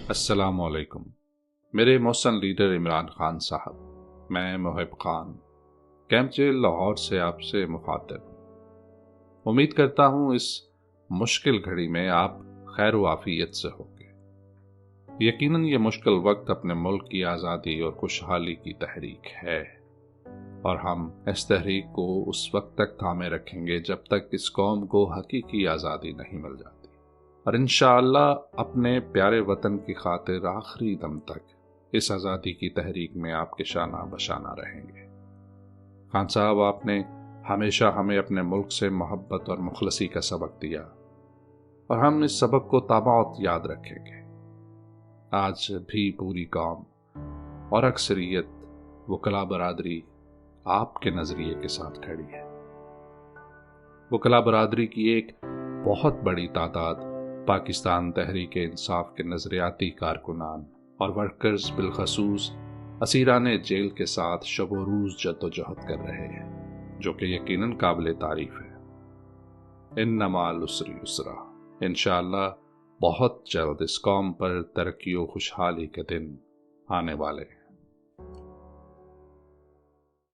السلام علیکم میرے محسن لیڈر عمران خان صاحب، میں محب خان کیمپ جیل لاہور سے آپ سے مخاطب ہوں۔ امید کرتا ہوں اس مشکل گھڑی میں آپ خیر و عافیت سے ہوں گے۔ یقیناً یہ مشکل وقت اپنے ملک کی آزادی اور خوشحالی کی تحریک ہے، اور ہم اس تحریک کو اس وقت تک تھامے رکھیں گے جب تک اس قوم کو حقیقی آزادی نہیں مل جاتی، اور انشاءاللہ اپنے پیارے وطن کی خاطر آخری دم تک اس آزادی کی تحریک میں آپ کے شانہ بشانہ رہیں گے۔ خان صاحب، آپ نے ہمیشہ ہمیں اپنے ملک سے محبت اور مخلصی کا سبق دیا، اور ہم اس سبق کو تابعات یاد رکھیں گے۔ آج بھی پوری قوم اور اکثریت وکلا برادری آپ کے نظریے کے ساتھ کھڑی ہے۔ وکلا برادری کی ایک بہت بڑی تعداد پاکستان تحریک انصاف کے نظریاتی کارکنان اور ورکرز بالخصوص اسیران جیل کے ساتھ شب و روز جد و جہد کر رہے ہیں، جو کہ یقیناً قابل تعریف ہے۔ ان مع العسر یسرا، انشاءاللہ بہت جلد اس قوم پر ترقی و خوشحالی کے دن آنے والے ہیں۔